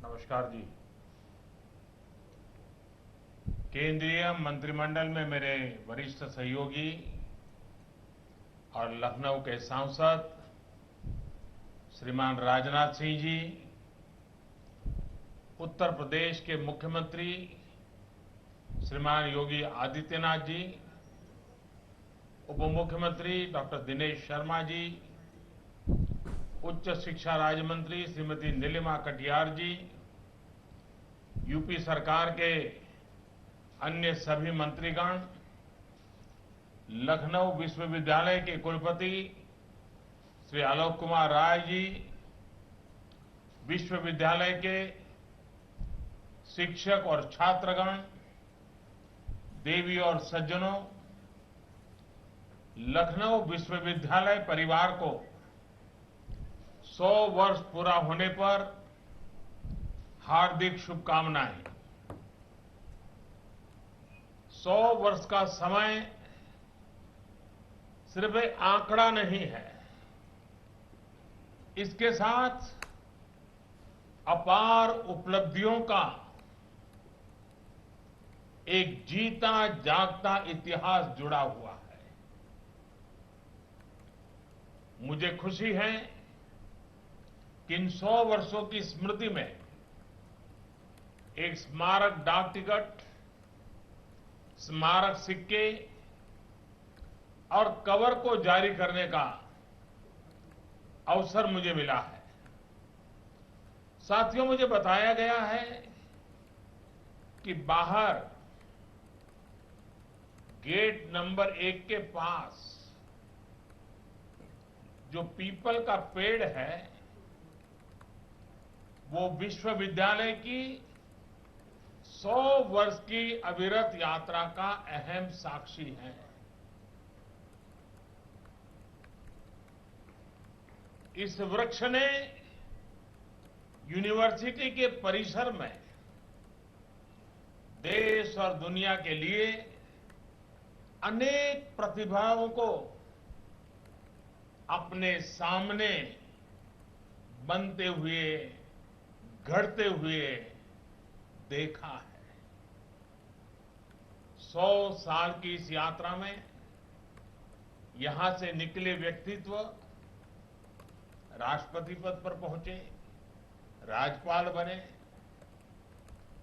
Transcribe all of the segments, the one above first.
नमस्कार जी। केंद्रीय मंत्रिमंडल में मेरे वरिष्ठ सहयोगी और लखनऊ के सांसद श्रीमान राजनाथ सिंह जी, उत्तर प्रदेश के मुख्यमंत्री श्रीमान योगी आदित्यनाथ जी, उप मुख्यमंत्री डॉक्टर दिनेश शर्मा जी, उच्च शिक्षा राज्य मंत्री श्रीमती नीलिमा कटियार जी, यूपी सरकार के अन्य सभी मंत्रीगण, लखनऊ विश्वविद्यालय के कुलपति श्री आलोक कुमार राय जी, विश्वविद्यालय के शिक्षक और छात्रगण, देवी और सज्जनों, लखनऊ विश्वविद्यालय परिवार को 100 वर्ष पूरा होने पर हार्दिक शुभकामनाएं। 100 वर्ष का समय सिर्फ एक आंकड़ा नहीं है, इसके साथ अपार उपलब्धियों का एक जीता जागता इतिहास जुड़ा हुआ है। मुझे खुशी है कि इन 100 वर्षों की स्मृति में एक स्मारक डाक टिकट, स्मारक सिक्के और कवर को जारी करने का अवसर मुझे मिला है। साथियों, मुझे बताया गया है कि बाहर गेट नंबर 1 के पास जो पीपल का पेड़ है, वो विश्वविद्यालय की 100 वर्ष की अविरत यात्रा का अहम साक्षी है। इस वृक्ष ने यूनिवर्सिटी के परिसर में देश और दुनिया के लिए अनेक प्रतिभाओं को अपने सामने बनते हुए, घड़ते हुए देखा है। 100 साल की इस यात्रा में यहां से निकले व्यक्तित्व राष्ट्रपति पद पर पहुंचे, राज्यपाल बने,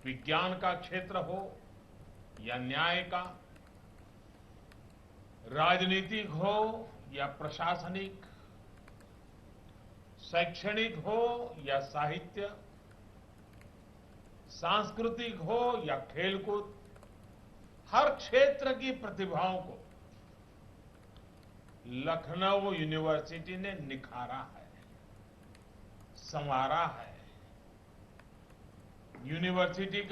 विज्ञान का क्षेत्र हो या न्याय का, राजनीतिक हो या प्रशासनिक, शैक्षणिक हो या साहित्य, सांस्कृतिक हो या खेलकूद, हर क्षेत्र की प्रतिभाओं को लखनऊ यूनिवर्सिटी ने निखारा है, संवारा है। यूनिवर्सिटी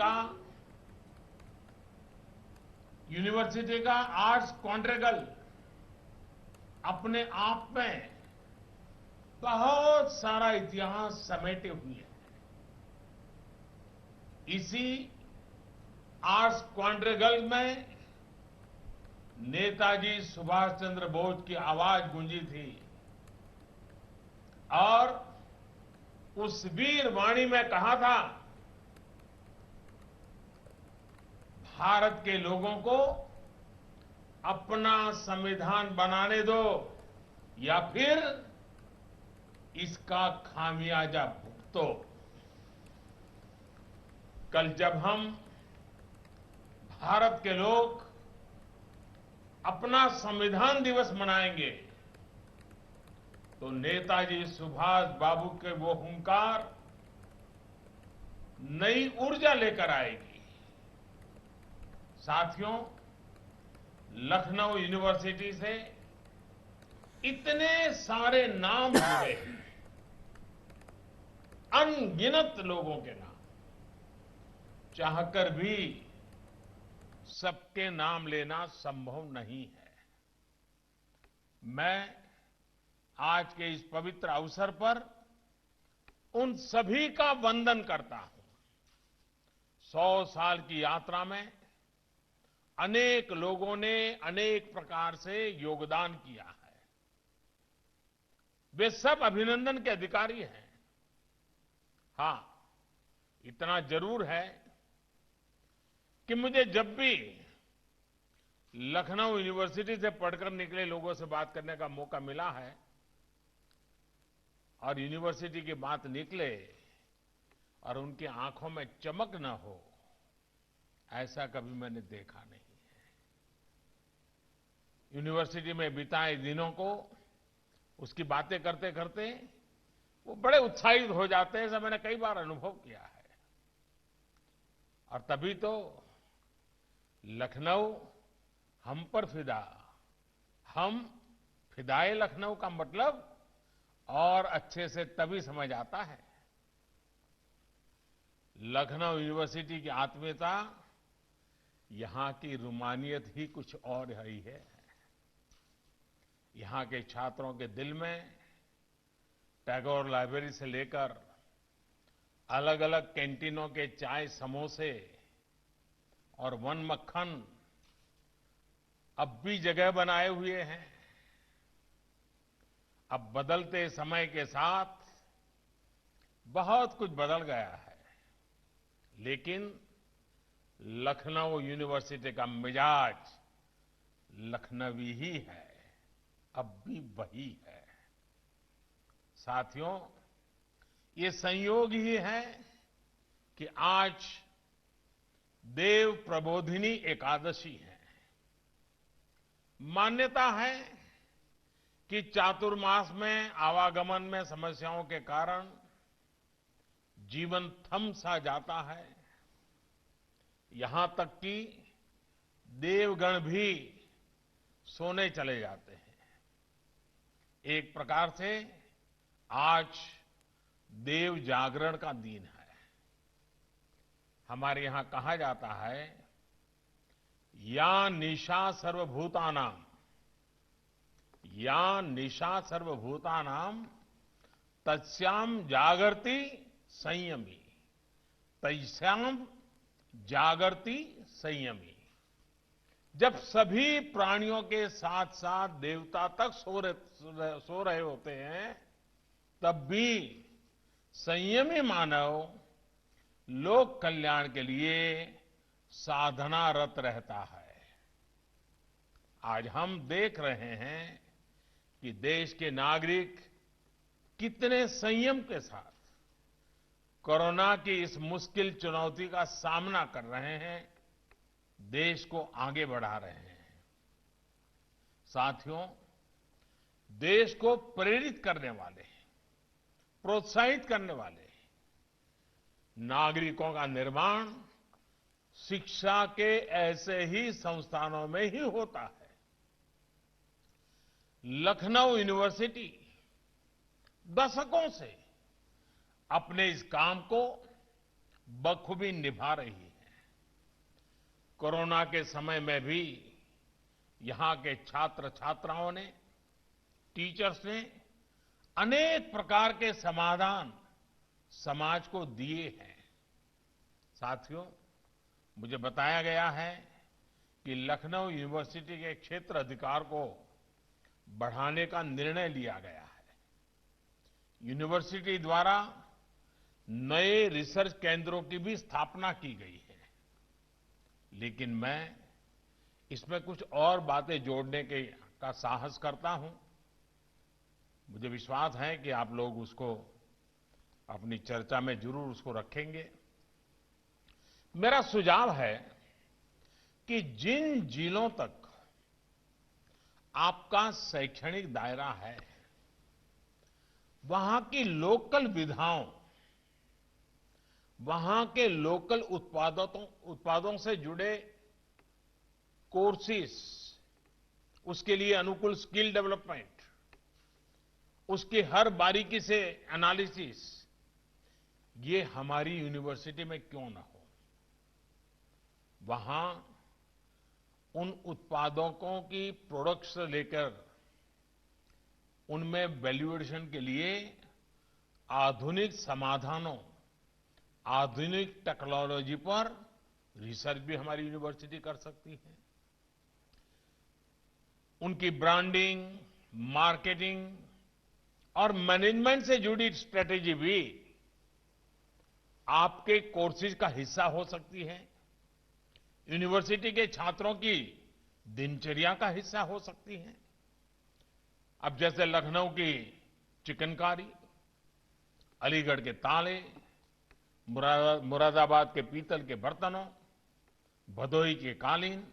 का आर्ट्स क्वाड्रिगल अपने आप में बहुत सारा इतिहास समेटे हुए है। इसी आर्ट्स क्वाड्रिगल में नेताजी सुभाष चंद्र बोस की आवाज गूंजी थी और उस वीर वाणी में कहा था, भारत के लोगों को अपना संविधान बनाने दो या फिर इसका खामियाजा भुगतो। कल जब हम भारत के लोग अपना संविधान दिवस मनाएंगे तो नेताजी सुभाष बाबू के वो हुंकार नई ऊर्जा लेकर आएगी। साथियों, लखनऊ यूनिवर्सिटी से इतने सारे नाम जुड़े हैं, अनगिनत लोगों के नाम, चाहकर भी सबके नाम लेना संभव नहीं है। मैं आज के इस पवित्र अवसर पर उन सभी का वंदन करता हूं। 100 साल की यात्रा में अनेक लोगों ने अनेक प्रकार से योगदान किया है। वे सब अभिनंदन के अधिकारी हैं। हां, इतना जरूर है कि मुझे जब भी लखनऊ यूनिवर्सिटी से पढ़कर निकले लोगों से बात करने का मौका मिला है और यूनिवर्सिटी की बात निकले और उनकी आंखों में चमक न हो, ऐसा कभी मैंने देखा नहीं है। यूनिवर्सिटी में बिताए दिनों को उसकी बातें करते करते वो बड़े उत्साहित हो जाते हैं, ऐसा मैंने कई बार अनुभव किया है। और तभी तो लखनऊ हम पर फिदा, हम फिदाए लखनऊ का मतलब और अच्छे से तभी समझ आता है। लखनऊ यूनिवर्सिटी की आत्मीयता, यहां की रूमानियत ही कुछ और ही है। यहां के छात्रों के दिल में टैगोर लाइब्रेरी से लेकर अलग अलग कैंटीनों के चाय समोसे और वन मक्खन अब भी जगह बनाए हुए हैं। अब बदलते समय के साथ बहुत कुछ बदल गया है, लेकिन लखनऊ यूनिवर्सिटी का मिजाज लखनवी ही है, अब भी वही है। साथियों, ये संयोग ही है कि आज देव प्रबोधिनी एकादशी है। मान्यता है कि चातुर्मास में आवागमन में समस्याओं के कारण जीवन थम सा जाता है। यहां तक कि देवगण भी सोने चले जाते हैं। एक प्रकार से आज देव जागरण का दिन है। हमारे यहां कहा जाता है, या निशा सर्वभूतानां, या निशा सर्वभूतानां तस्याम जागर्ति संयमी, तस्याम जागर्ति संयमी। जब सभी प्राणियों के साथ साथ देवता तक सो रहे होते हैं, तब भी संयमी मानव लोक कल्याण के लिए साधनारत रहता है। आज हम देख रहे हैं कि देश के नागरिक कितने संयम के साथ कोरोना की इस मुश्किल चुनौती का सामना कर रहे हैं, देश को आगे बढ़ा रहे हैं। साथियों, देश को प्रेरित करने वाले, प्रोत्साहित करने वाले नागरिकों का निर्माण शिक्षा के ऐसे ही संस्थानों में ही होता है। लखनऊ यूनिवर्सिटी दशकों से अपने इस काम को बखूबी निभा रही है। कोरोना के समय में भी यहां के छात्र छात्राओं ने, टीचर्स ने अनेक प्रकार के समाधान समाज को दिए हैं। साथियों, मुझे बताया गया है कि लखनऊ यूनिवर्सिटी के क्षेत्र अधिकार को बढ़ाने का निर्णय लिया गया है। यूनिवर्सिटी द्वारा नए रिसर्च केंद्रों की भी स्थापना की गई है। लेकिन मैं इसमें कुछ और बातें जोड़ने का साहस करता हूं। मुझे विश्वास है कि आप लोग उसको अपनी चर्चा में जरूर उसको रखेंगे। मेरा सुझाव है कि जिन जिलों तक आपका शैक्षणिक दायरा है, वहां की लोकल विधाओं, वहां के लोकल उत्पादों से जुड़े कोर्सेस, उसके लिए अनुकूल स्किल डेवलपमेंट, उसकी हर बारीकी से एनालिसिस, ये हमारी यूनिवर्सिटी में क्यों ना हो। वहां उन उत्पादकों की प्रोडक्ट्स लेकर उनमें वैल्यूएशन के लिए आधुनिक समाधानों, आधुनिक टेक्नोलॉजी पर रिसर्च भी हमारी यूनिवर्सिटी कर सकती है। उनकी ब्रांडिंग, मार्केटिंग और मैनेजमेंट से जुड़ी स्ट्रेटेजी भी आपके कोर्सेज का हिस्सा हो सकती है, यूनिवर्सिटी के छात्रों की दिनचर्या का हिस्सा हो सकती है। अब जैसे लखनऊ की चिकनकारी, अलीगढ़ के ताले, मुरादाबाद के पीतल के बर्तनों, भदोही के कालीन,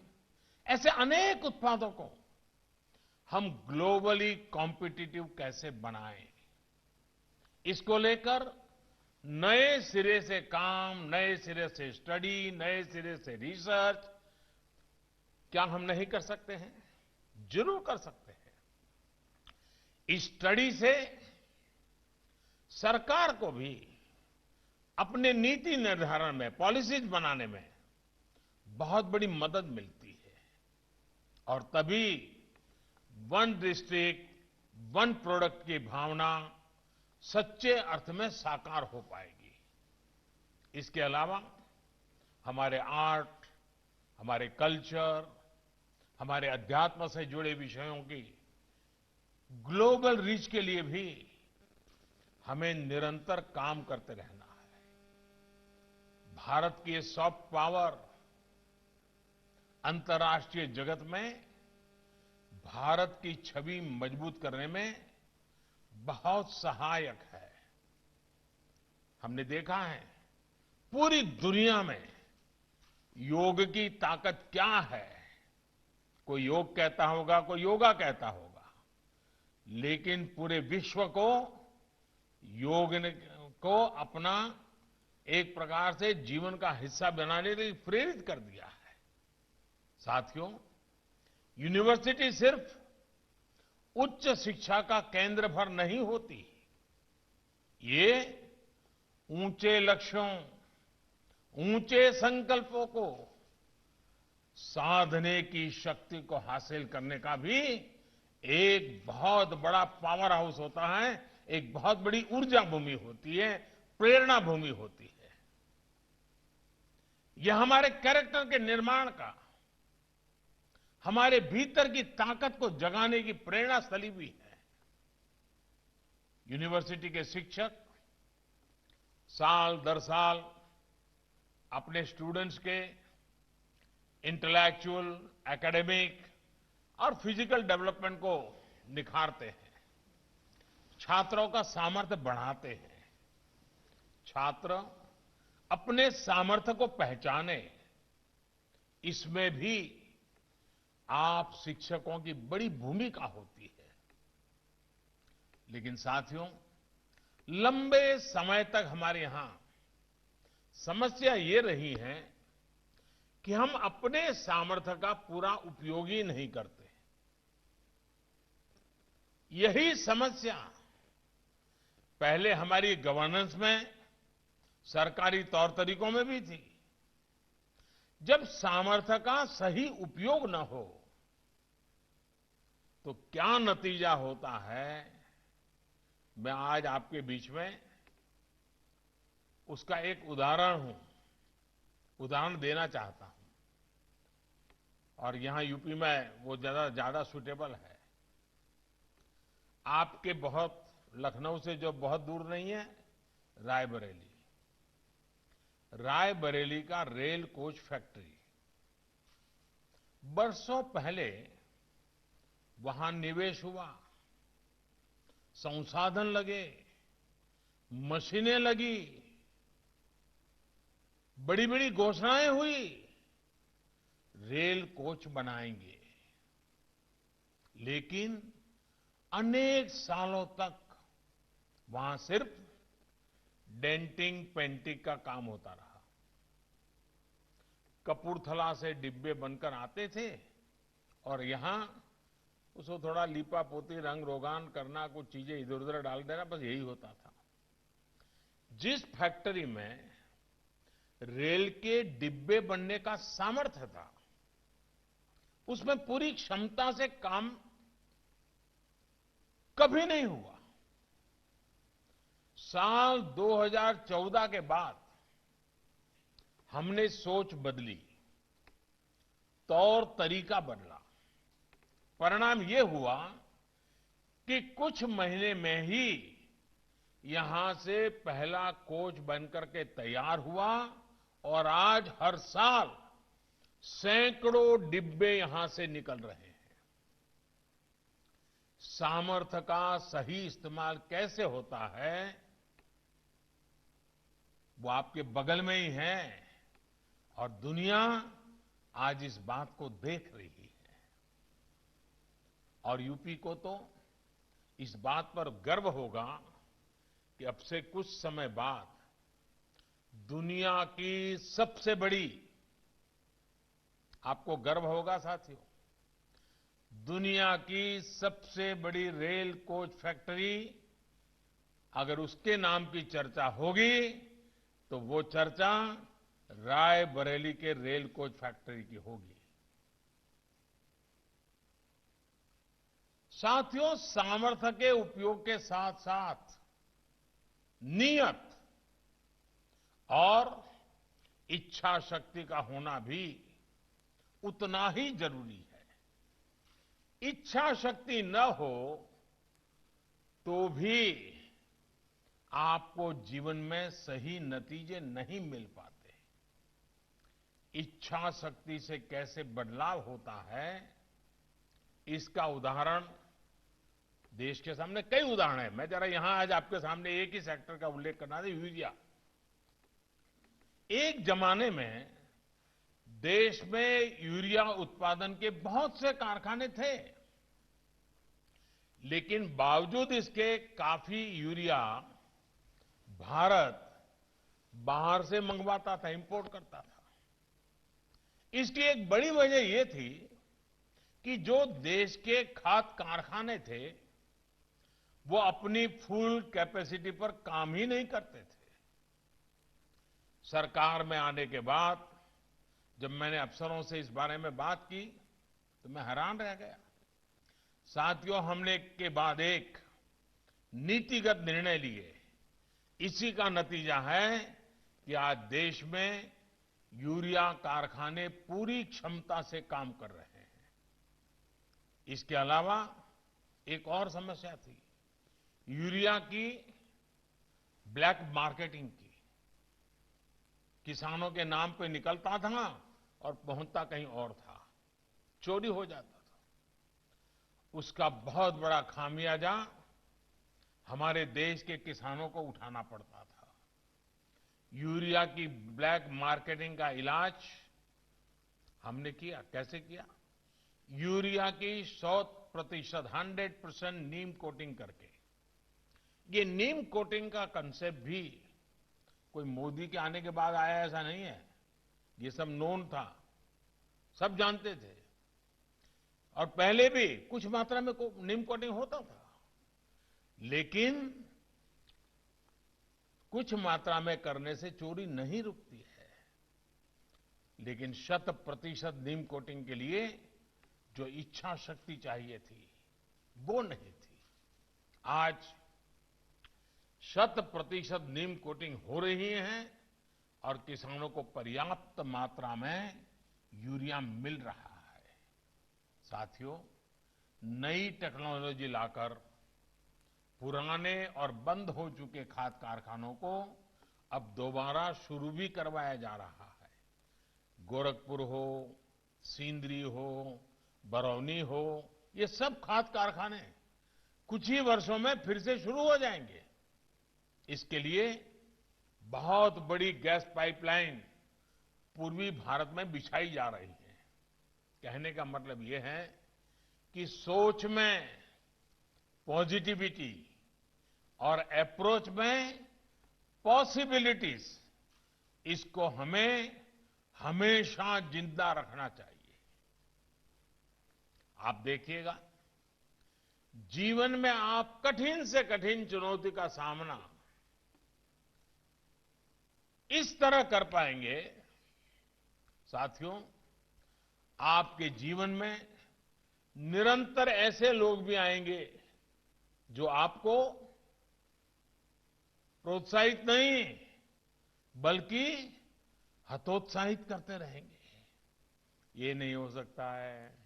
ऐसे अनेक उत्पादों को हम ग्लोबली कॉम्पिटिटिव कैसे बनाएं, इसको लेकर नए सिरे से काम, नए सिरे से स्टडी, नए सिरे से रिसर्च क्या हम नहीं कर सकते हैं? जरूर कर सकते हैं। इस स्टडी से सरकार को भी अपने नीति निर्धारण में, पॉलिसीज बनाने में बहुत बड़ी मदद मिलती है और तभी वन डिस्ट्रिक्ट, वन प्रोडक्ट की भावना सच्चे अर्थ में साकार हो पाएगी। इसके अलावा हमारे आर्ट, हमारे कल्चर, हमारे अध्यात्म से जुड़े विषयों की ग्लोबल रीच के लिए भी हमें निरंतर काम करते रहना है। भारत की ये सॉफ्ट पावर अंतर्राष्ट्रीय जगत में भारत की छवि मजबूत करने में बहुत सहायक है। हमने देखा है पूरी दुनिया में योग की ताकत क्या है। कोई योग कहता होगा, कोई योगा कहता होगा, लेकिन पूरे विश्व को योग को अपना एक प्रकार से जीवन का हिस्सा बनाने के लिए प्रेरित कर दिया है। साथियों, यूनिवर्सिटी सिर्फ उच्च शिक्षा का केंद्र भर नहीं होती, ये ऊंचे लक्ष्यों, ऊंचे संकल्पों को साधने की शक्ति को हासिल करने का भी एक बहुत बड़ा पावर हाउस होता है, एक बहुत बड़ी ऊर्जा भूमि होती है, प्रेरणा भूमि होती है। यह हमारे कैरेक्टर के निर्माण का, हमारे भीतर की ताकत को जगाने की प्रेरणा स्थली भी है। यूनिवर्सिटी के शिक्षक साल दर साल अपने स्टूडेंट्स के इंटेलेक्चुअल, एकेडमिक और फिजिकल डेवलपमेंट को निखारते हैं, छात्रों का सामर्थ्य बढ़ाते हैं। छात्र अपने सामर्थ्य को पहचाने, इसमें भी आप शिक्षकों की बड़ी भूमिका होती है। लेकिन साथियों, लंबे समय तक हमारे यहां समस्या ये रही है कि हम अपने सामर्थ्य का पूरा उपयोग ही नहीं करते। यही समस्या पहले हमारी गवर्नेंस में, सरकारी तौर तरीकों में भी थी। जब सामर्थ्य का सही उपयोग न हो तो क्या नतीजा होता है, मैं आज आपके बीच में उसका एक उदाहरण देना चाहता हूं और यहां यूपी में वो ज्यादा सूटेबल है। आपके बहुत लखनऊ से जो बहुत दूर नहीं है, रायबरेली। रायबरेली का रेल कोच फैक्ट्री, बरसों पहले वहां निवेश हुआ, संसाधन लगे, मशीनें लगी, बड़ी बड़ी घोषणाएं हुई, रेल कोच बनाएंगे। लेकिन अनेक सालों तक वहां सिर्फ डेंटिंग पेंटिंग का काम होता रहा। कपूरथला से डिब्बे बनकर आते थे और यहां उसको थोड़ा लीपा पोती, रंग रोगान करना, कुछ चीजें इधर उधर डाल देना, बस यही होता था। जिस फैक्ट्री में रेल के डिब्बे बनने का सामर्थ्य था, उसमें पूरी क्षमता से काम कभी नहीं हुआ। साल 2014 के बाद हमने सोच बदली, तौर तरीका बदला। परिणाम यह हुआ कि कुछ महीने में ही यहां से पहला कोच बनकर के तैयार हुआ और आज हर साल सैकड़ों डिब्बे यहां से निकल रहे हैं। सामर्थ्य का सही इस्तेमाल कैसे होता है, वो आपके बगल में ही है और दुनिया आज इस बात को देख रही है। और यूपी को तो इस बात पर गर्व होगा कि अब से कुछ समय बाद दुनिया की सबसे बड़ी, आपको गर्व होगा साथियों, दुनिया की सबसे बड़ी रेल कोच फैक्ट्री अगर उसके नाम की चर्चा होगी तो वो चर्चा रायबरेली के रेल कोच फैक्ट्री की होगी। साथियों, सामर्थ्य के उपयोग के साथ साथ नियत और इच्छा शक्ति का होना भी उतना ही जरूरी है। इच्छा शक्ति न हो तो भी आपको जीवन में सही नतीजे नहीं मिल पाते। इच्छा शक्ति से कैसे बदलाव होता है, इसका उदाहरण देश के सामने कई उदाहरण हैं। मैं जरा यहां आज आपके सामने एक ही सेक्टर का उल्लेख करना था, यूरिया। एक जमाने में देश में यूरिया उत्पादन के बहुत से कारखाने थे, लेकिन बावजूद इसके काफी यूरिया भारत बाहर से मंगवाता था, इंपोर्ट करता था। इसकी एक बड़ी वजह यह थी कि जो देश के खाद कारखाने थे वो अपनी फुल कैपेसिटी पर काम ही नहीं करते थे। सरकार में आने के बाद जब मैंने अफसरों से इस बारे में बात की तो मैं हैरान रह गया। साथियों, हमने के बाद एक नीतिगत निर्णय लिए। इसी का नतीजा है कि आज देश में यूरिया कारखाने पूरी क्षमता से काम कर रहे हैं। इसके अलावा एक और समस्या थी, यूरिया की ब्लैक मार्केटिंग की। किसानों के नाम पे निकलता था और पहुंचता कहीं और था, चोरी हो जाता था। उसका बहुत बड़ा खामियाजा हमारे देश के किसानों को उठाना पड़ता था। यूरिया की ब्लैक मार्केटिंग का इलाज हमने किया। कैसे किया? यूरिया की 100% नीम कोटिंग करके। ये नीम कोटिंग का कंसेप्ट भी कोई मोदी के आने के बाद आया ऐसा नहीं है, ये सब नोन था, सब जानते थे। और पहले भी कुछ मात्रा में नीम कोटिंग होता था, लेकिन कुछ मात्रा में करने से चोरी नहीं रुकती है। लेकिन 100% नीम कोटिंग के लिए जो इच्छा शक्ति चाहिए थी वो नहीं थी। आज 100% नीम कोटिंग हो रही है और किसानों को पर्याप्त मात्रा में यूरिया मिल रहा है। साथियों, नई टेक्नोलॉजी लाकर पुराने और बंद हो चुके खाद कारखानों को अब दोबारा शुरू भी करवाया जा रहा है। गोरखपुर हो, सिंदरी हो, बरौनी हो, ये सब खाद कारखाने कुछ ही वर्षों में फिर से शुरू हो जाएंगे। इसके लिए बहुत बड़ी गैस पाइपलाइन पूर्वी भारत में बिछाई जा रही है। कहने का मतलब यह है कि सोच में पॉजिटिविटी और अप्रोच में पॉसिबिलिटीज, इसको हमें हमेशा जिंदा रखना चाहिए। आप देखिएगा, जीवन में आप कठिन से कठिन चुनौती का सामना इस तरह कर पाएंगे, साथियों, आपके जीवन में निरंतर ऐसे लोग भी आएंगे जो आपको प्रोत्साहित नहीं बल्कि हतोत्साहित करते रहेंगे। ये नहीं हो सकता है,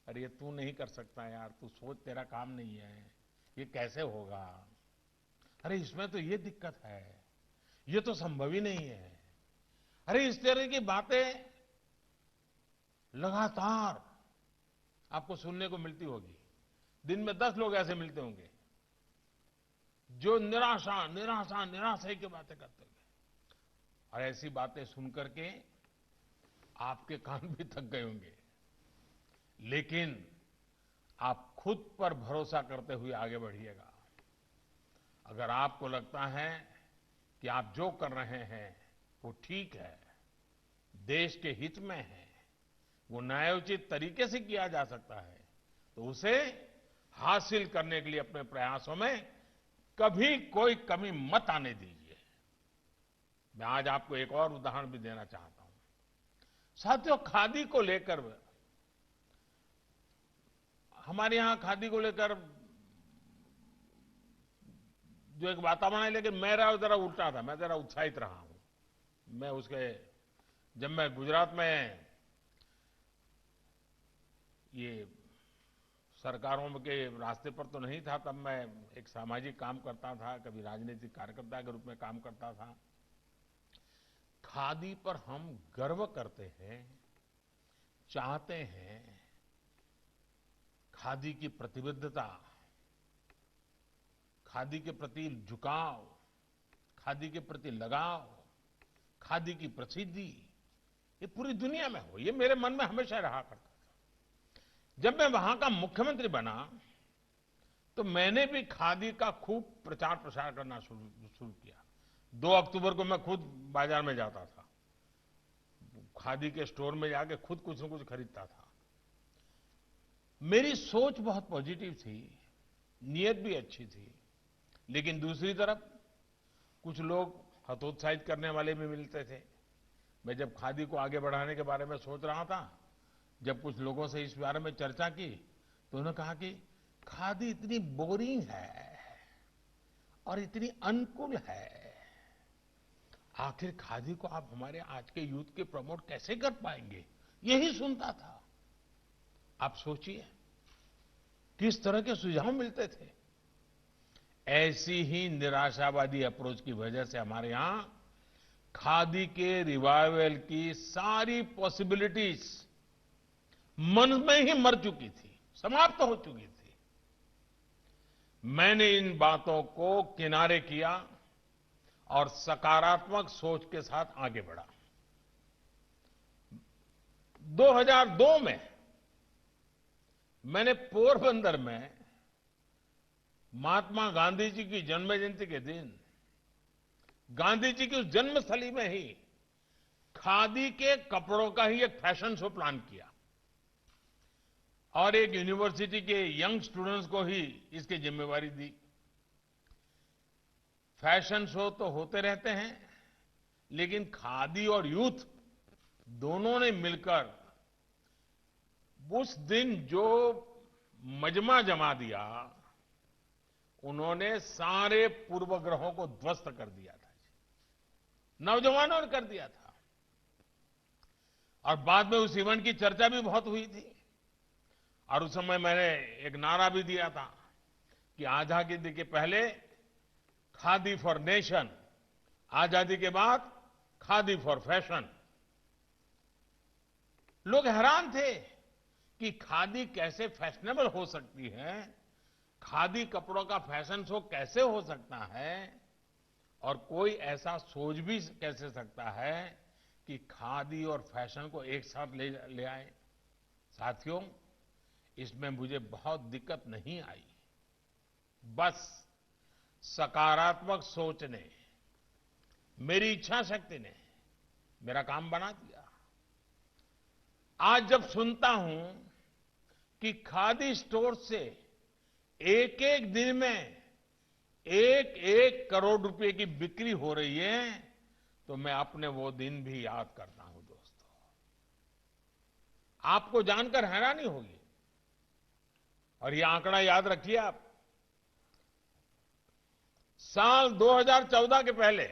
अरे ये तू नहीं कर सकता यार, तू सोच, तेरा काम नहीं है, ये कैसे होगा। अरे इसमें तो ये दिक्कत है, ये तो संभव ही नहीं है। अरे इस तरह की बातें लगातार आपको सुनने को मिलती होगी। दिन में 10 लोग ऐसे मिलते होंगे जो निराशा निराशा निराशा की बातें करते होंगे। और ऐसी बातें सुन करके आपके कान भी थक गए होंगे, लेकिन आप खुद पर भरोसा करते हुए आगे बढ़िएगा। अगर आपको लगता है कि आप जो कर रहे हैं वो ठीक है, देश के हित में है, वो न्यायोचित तरीके से किया जा सकता है, तो उसे हासिल करने के लिए अपने प्रयासों में कभी कोई कमी मत आने दीजिए। मैं आज आपको एक और उदाहरण भी देना चाहता हूं। साथियों, खादी को लेकर, हमारे यहां खादी को लेकर जो एक वातावरण है, लेकिन मेरा जरा उल्टा था, मैं जरा उत्साहित रहा हूं। मैं उसके, जब मैं गुजरात में ये सरकारों के रास्ते पर तो नहीं था, तब मैं एक सामाजिक काम करता था, कभी राजनीतिक कार्यकर्ता के रूप में काम करता था। खादी पर हम गर्व करते हैं, चाहते हैं। खादी की प्रतिबद्धता, खादी के प्रति झुकाव, खादी के प्रति लगाव, खादी की प्रसिद्धि, ये पूरी दुनिया में हो, ये मेरे मन में हमेशा रहा करता था। जब मैं वहां का मुख्यमंत्री बना तो मैंने भी खादी का खूब प्रचार प्रसार करना शुरू किया। 2 अक्टूबर को मैं खुद बाजार में जाता था, खादी के स्टोर में जाके खुद कुछ न कुछ खरीदता था। मेरी सोच बहुत पॉजिटिव थी, नीयत भी अच्छी थी, लेकिन दूसरी तरफ कुछ लोग हतोत्साहित करने वाले भी मिलते थे। मैं जब खादी को आगे बढ़ाने के बारे में सोच रहा था, जब कुछ लोगों से इस बारे में चर्चा की, तो उन्होंने कहा कि खादी इतनी बोरिंग है और इतनी अनकूल है, आखिर खादी को आप हमारे आज के यूथ के प्रमोट कैसे कर पाएंगे, यही सुनता था। आप सोचिए किस तरह के सुझाव मिलते थे। ऐसी ही निराशावादी अप्रोच की वजह से हमारे यहां खादी के रिवाइवल की सारी पॉसिबिलिटीज मन में ही मर चुकी थी, समाप्त हो चुकी थी। मैंने इन बातों को किनारे किया और सकारात्मक सोच के साथ आगे बढ़ा। 2002 में मैंने पोरबंदर में महात्मा गांधी जी की जन्म जयंती के दिन गांधी जी की उस जन्मस्थली में ही खादी के कपड़ों का ही एक फैशन शो प्लान किया और एक यूनिवर्सिटी के यंग स्टूडेंट्स को ही इसकी जिम्मेवारी दी। फैशन शो तो होते रहते हैं, लेकिन खादी और यूथ दोनों ने मिलकर उस दिन जो मजमा जमा दिया, उन्होंने सारे पूर्वग्रहों को ध्वस्त कर दिया था, नौजवानों ने कर दिया था। और बाद में उस इवेंट की चर्चा भी बहुत हुई थी और उस समय मैंने एक नारा भी दिया था कि आजादी के पहले खादी फॉर नेशन, आजादी के बाद खादी फॉर फैशन। लोग हैरान थे कि खादी कैसे फैशनेबल हो सकती है, खादी कपड़ों का फैशन शो कैसे हो सकता है, और कोई ऐसा सोच भी कैसे सकता है कि खादी और फैशन को एक साथ ले आए। साथियों, इसमें मुझे बहुत दिक्कत नहीं आई, बस सकारात्मक सोच ने, मेरी इच्छा शक्ति ने मेरा काम बना दिया। आज जब सुनता हूं कि खादी स्टोर से एक एक दिन में 1-1 करोड़ रुपए की बिक्री हो रही है, तो मैं अपने वो दिन भी याद करता हूं। दोस्तों, आपको जानकर हैरानी होगी और ये आंकड़ा याद रखिए आप। साल 2014 के पहले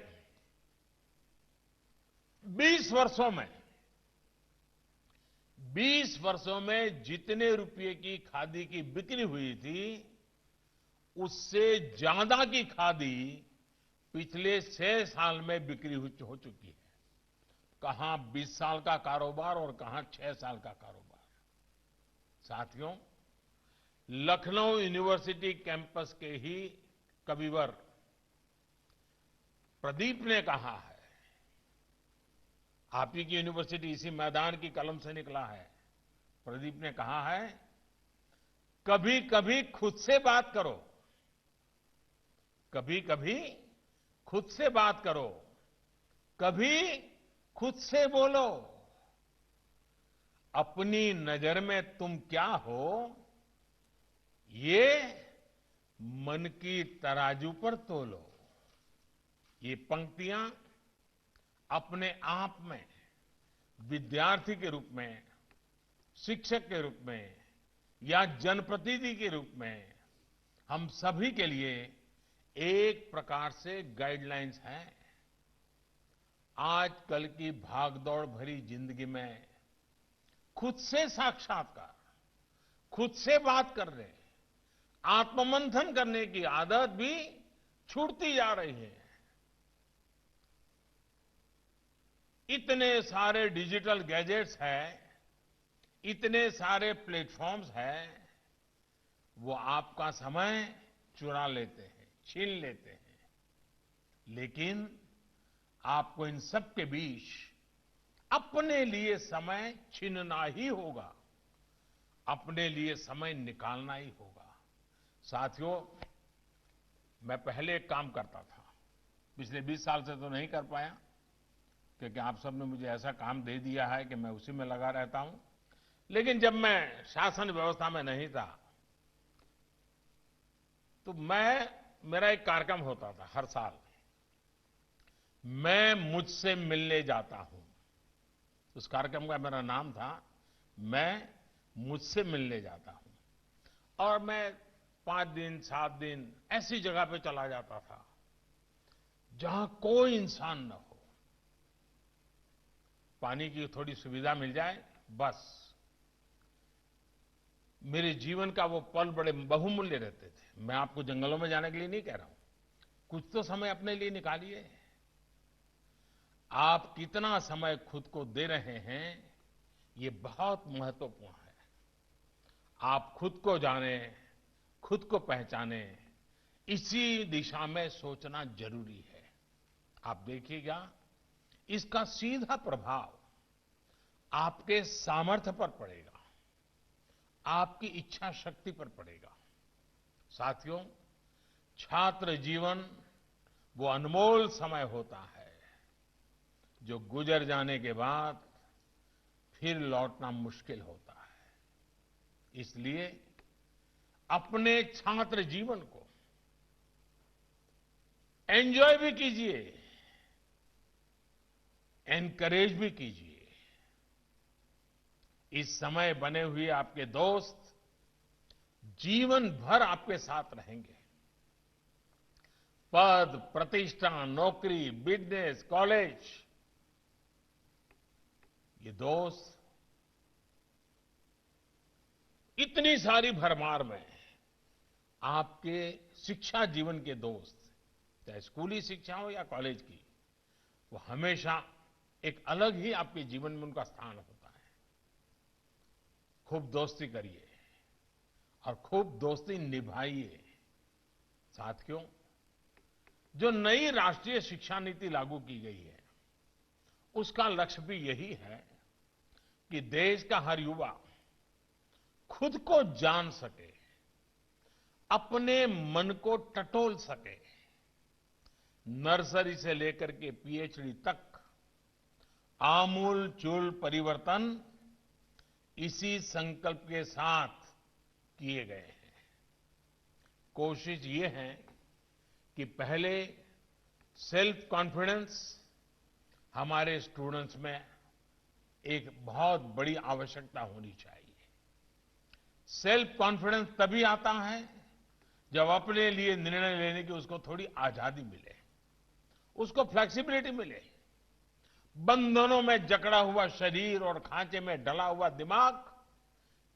20 वर्षों में जितने रुपए की खादी की बिक्री हुई थी, उससे ज्यादा की खादी पिछले 6 साल में बिक्री हो चुकी है। कहां 20 साल का कारोबार और कहां 6 साल का कारोबार। साथियों, लखनऊ यूनिवर्सिटी कैंपस के ही कविवर प्रदीप ने कहा है, आप ही की यूनिवर्सिटी इसी मैदान की कलम से निकला है। प्रदीप ने कहा है, कभी कभी खुद से बात करो, कभी कभी खुद से बात करो, कभी खुद से बोलो। अपनी नजर में तुम क्या हो, ये मन की तराजू पर तोलो। ये पंक्तियां अपने आप में विद्यार्थी के रूप में, शिक्षक के रूप में या जनप्रतिनिधि के रूप में हम सभी के लिए एक प्रकार से गाइडलाइंस हैं। आजकल की भागदौड़ भरी जिंदगी में खुद से साक्षात्कार, खुद से बात करने, आत्ममंथन करने की आदत भी छूटती जा रही है। इतने सारे डिजिटल गैजेट्स हैं, इतने सारे प्लेटफॉर्म्स हैं, वो आपका समय चुरा लेते हैं, छीन लेते हैं। लेकिन आपको इन सब के बीच अपने लिए समय छीनना ही होगा, अपने लिए समय निकालना ही होगा। साथियों, मैं पहले एक काम करता था, पिछले 20 साल से तो नहीं कर पाया, क्योंकि आप सबने मुझे ऐसा काम दे दिया है कि मैं उसी में लगा रहता हूं। लेकिन जब मैं शासन व्यवस्था में नहीं था, तो मेरा एक कार्यक्रम होता था हर साल, मैं मुझसे मिलने जाता हूं। उस कार्यक्रम का मेरा नाम था, मैं मुझसे मिलने जाता हूं। और मैं 5 दिन 7 दिन ऐसी जगह पे चला जाता था जहां कोई इंसान न हो, पानी की थोड़ी सुविधा मिल जाए बस। मेरे जीवन का वो पल बड़े बहुमूल्य रहते थे। मैं आपको जंगलों में जाने के लिए नहीं कह रहा हूं, कुछ तो समय अपने लिए निकालिए। आप कितना समय खुद को दे रहे हैं, ये बहुत महत्वपूर्ण है। आप खुद को जाने, खुद को पहचाने, इसी दिशा में सोचना जरूरी है। आप देखिएगा, इसका सीधा प्रभाव आपके सामर्थ्य पर पड़ेगा, आपकी इच्छा शक्ति पर पड़ेगा। साथियों, छात्र जीवन वो अनमोल समय होता है जो गुजर जाने के बाद फिर लौटना मुश्किल होता है। इसलिए अपने छात्र जीवन को एंजॉय भी कीजिए, एनकरेज भी कीजिए। इस समय बने हुए आपके दोस्त जीवन भर आपके साथ रहेंगे। पद, प्रतिष्ठा, नौकरी, बिजनेस, कॉलेज, ये दोस्त इतनी सारी भरमार में आपके शिक्षा जीवन के दोस्त, चाहे स्कूली शिक्षा हो या कॉलेज की, वो हमेशा एक अलग ही आपके जीवन में उनका स्थान होता है। खूब दोस्ती करिए और खूब दोस्ती निभाइए। साथियों, जो नई राष्ट्रीय शिक्षा नीति लागू की गई है, उसका लक्ष्य भी यही है कि देश का हर युवा खुद को जान सके, अपने मन को टटोल सके। नर्सरी से लेकर के पीएचडी तक आमूल चूल परिवर्तन इसी संकल्प के साथ किए गए हैं। कोशिश ये है कि पहले सेल्फ कॉन्फिडेंस हमारे स्टूडेंट्स में एक बहुत बड़ी आवश्यकता होनी चाहिए। सेल्फ कॉन्फिडेंस तभी आता है जब अपने लिए निर्णय लेने की उसको थोड़ी आजादी मिले, उसको फ्लेक्सिबिलिटी मिले। बंधनों में जकड़ा हुआ शरीर और खांचे में डला हुआ दिमाग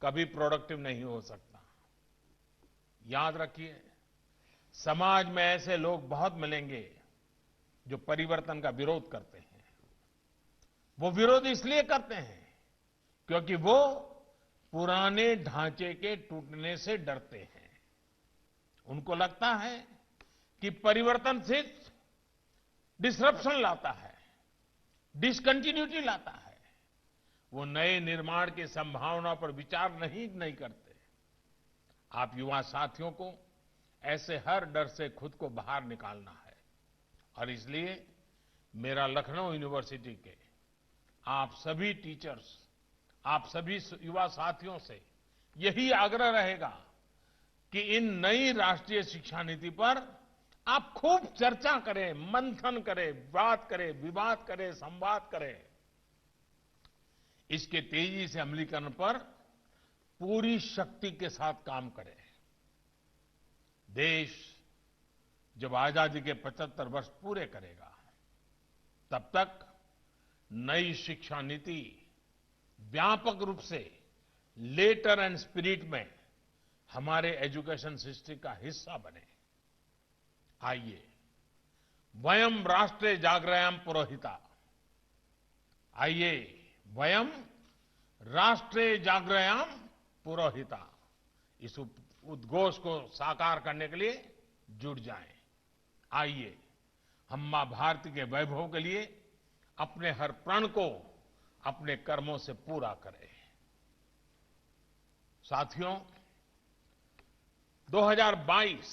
कभी प्रोडक्टिव नहीं हो सकता। याद रखिए, समाज में ऐसे लोग बहुत मिलेंगे जो परिवर्तन का विरोध करते हैं। वो विरोध इसलिए करते हैं क्योंकि वो पुराने ढांचे के टूटने से डरते हैं। उनको लगता है कि परिवर्तन सिर्फ डिसरप्शन लाता है, डिसकंटिन्यूटी लाता है। वो नए निर्माण की संभावना पर विचार नहीं करते। आप युवा साथियों को ऐसे हर डर से खुद को बाहर निकालना है और इसलिए मेरा लखनऊ यूनिवर्सिटी के आप सभी टीचर्स, आप सभी युवा साथियों से यही आग्रह रहेगा कि इन नई राष्ट्रीय शिक्षा नीति पर आप खूब चर्चा करें, मंथन करें, बात करें, विवाद करें, संवाद करें। इसके तेजी से अमलीकरण पर पूरी शक्ति के साथ काम करें। देश जब आजादी के 75 वर्ष पूरे करेगा, तब तक नई शिक्षा नीति व्यापक रूप से लेटर एंड स्पिरिट में हमारे एजुकेशन सिस्टम का हिस्सा बने। आइए वयम राष्ट्रे जागृयाम पुरोहिता, आइए वयम राष्ट्रे जागृयाम पुरोहिता, इस उद्घोष को साकार करने के लिए जुट जाएं। आइए हम मां भारती के वैभव के लिए अपने हर प्रण को अपने कर्मों से पूरा करें। साथियों, 2022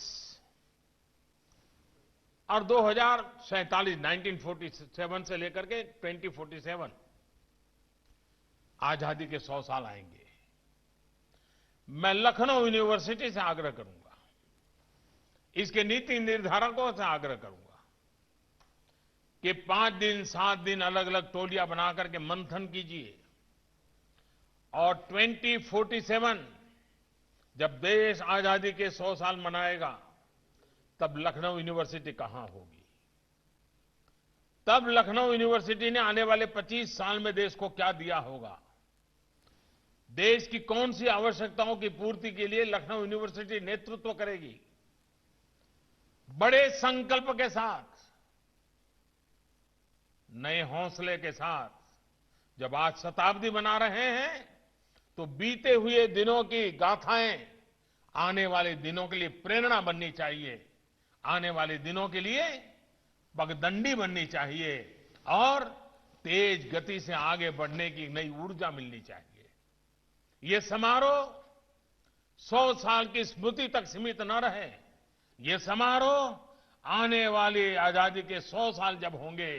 और 2047 1947 से लेकर के 2047 आजादी के 100 साल आएंगे। मैं लखनऊ यूनिवर्सिटी से आग्रह करूंगा, इसके नीति निर्धारकों से आग्रह करूंगा कि 5 दिन 7 दिन अलग अलग टोलियां बनाकर के मंथन कीजिए और 2047 जब देश आजादी के 100 साल मनाएगा, तब लखनऊ यूनिवर्सिटी कहां होगी? तब लखनऊ यूनिवर्सिटी ने आने वाले 25 साल में देश को क्या दिया होगा? देश की कौन सी आवश्यकताओं की पूर्ति के लिए लखनऊ यूनिवर्सिटी नेतृत्व करेगी? बड़े संकल्प के साथ, नए हौसले के साथ जब आज शताब्दी मना रहे हैं, तो बीते हुए दिनों की गाथाएं आने वाले दिनों के लिए प्रेरणा बननी चाहिए, आने वाले दिनों के लिए पगडंडी बननी चाहिए और तेज गति से आगे बढ़ने की नई ऊर्जा मिलनी चाहिए। ये समारोह 100 साल की स्मृति तक सीमित न रहे। ये समारोह आने वाली आजादी के 100 साल जब होंगे,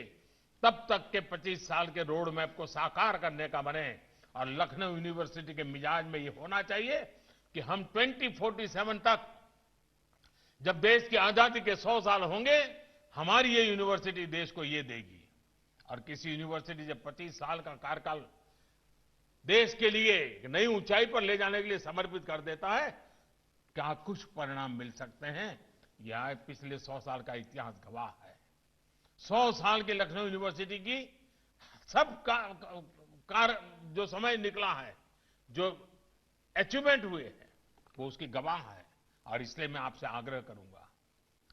तब तक के 25 साल के रोड मैप को साकार करने का बने। और लखनऊ यूनिवर्सिटी के मिजाज में ये होना चाहिए कि हम 2047 तक, जब देश की आजादी के 100 साल होंगे, हमारी ये यूनिवर्सिटी देश को ये देगी। और किसी यूनिवर्सिटी जब 25 साल का कार्यकाल देश के लिए नई ऊंचाई पर ले जाने के लिए समर्पित कर देता है, क्या कुछ परिणाम मिल सकते हैं? यह पिछले 100 साल का इतिहास गवाह है। 100 साल की लखनऊ यूनिवर्सिटी की सब जो समय निकला है, जो अचीवमेंट हुए हैं, वो उसकी गवाह है। और इसलिए मैं आपसे आग्रह करूंगा,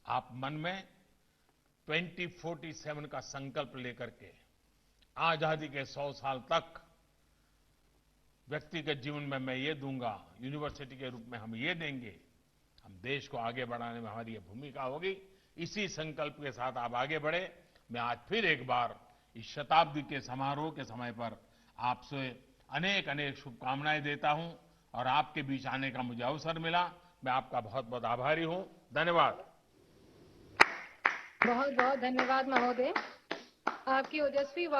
आप मन में 2047 का संकल्प लेकर के आजादी के 100 साल तक व्यक्तिगत जीवन में मैं ये दूंगा, यूनिवर्सिटी के रूप में हम ये देंगे, हम देश को आगे बढ़ाने में हमारी ये भूमिका होगी। इसी संकल्प के साथ आप आगे बढ़े। मैं आज फिर एक बार इस शताब्दी के समारोह के समय पर आपसे अनेक अनेक शुभकामनाएं देता हूं और आपके बीच आने का मुझे अवसर मिला। मैं आपका बहुत बहुत आभारी हूं। धन्यवाद। बहुत बहुत धन्यवाद महोदय। आपकी ओजस्वी वाणी